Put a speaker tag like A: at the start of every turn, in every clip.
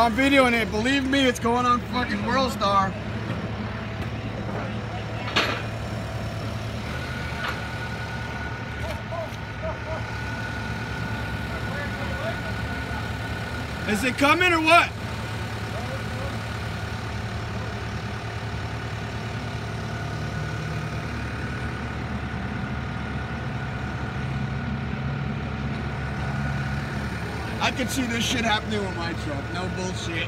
A: I'm videoing it. Believe me, it's going on fucking World Star. Is it coming or what? I can see this shit happening with my truck. No bullshit.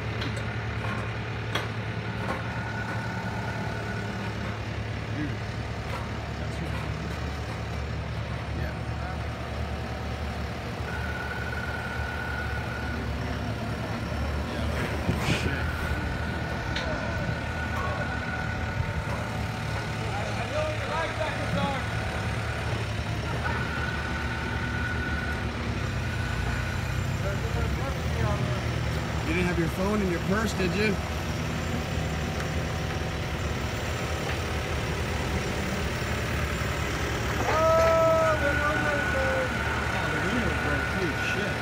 A: You didn't have your phone in your purse, did you? Oh, the window broke too. Shit.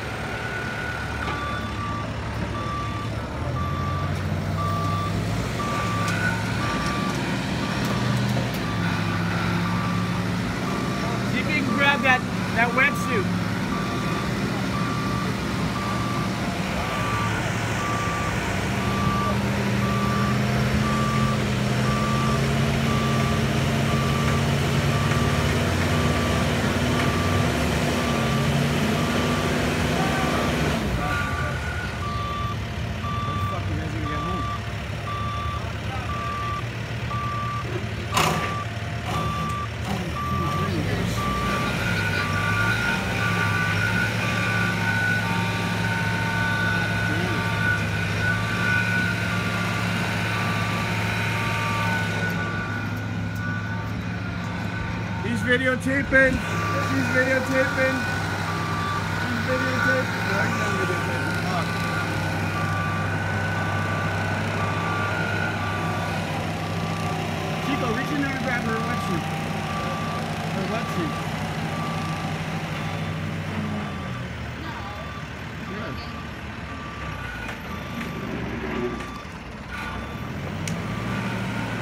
A: See if you can grab that wetsuit. He's videotaping. She's videotaping. She's videotaping. No, I'm not videotaping. Fuck. Chico, reach in there and grab her wetsuit. Her wetsuit. Good.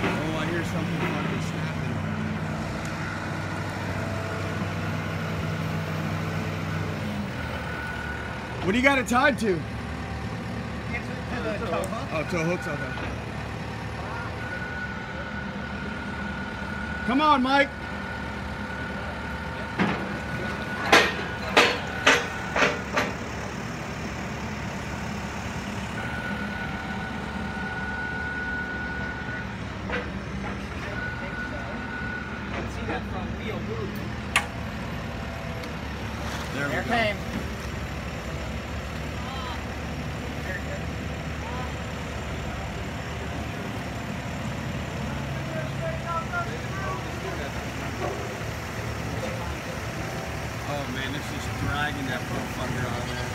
A: Oh, I hear something fucking snapping. What do you got it tied to?
B: To the tow hook.
A: Oh, tow hooks, okay. Come on, Mike.
B: See that front wheel move.
A: There we
B: Here
A: go.
B: came.
A: Oh man, it's just dragging that motherfucker out of there.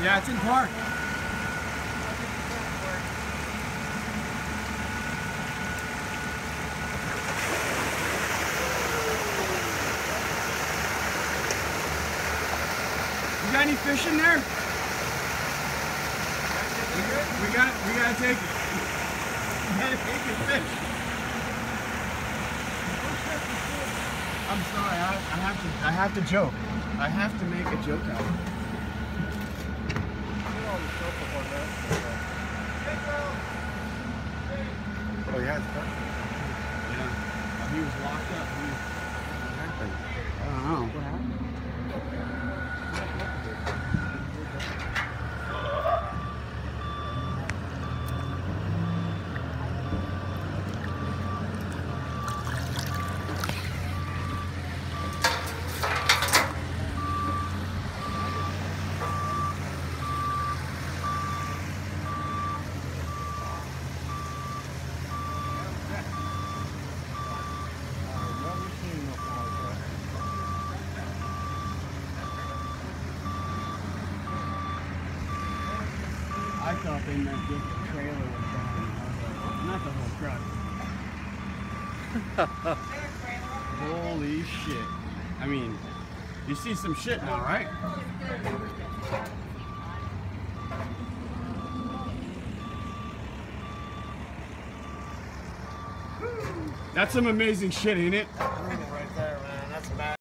A: Yeah, it's in park. You got any fish in there? We gotta take it. We gotta take it fish. I'm sorry, I have to joke. I have to make a joke out of it.
C: Oh, yeah, it's perfect.
A: Yeah. He was locked up.
C: What happened?
A: I don't know. What happened? I thought they meant just the trailer was down. Not the whole truck. Holy shit. I mean, you see some shit now, right? That's some amazing shit, ain't it?
B: That's brutal right there.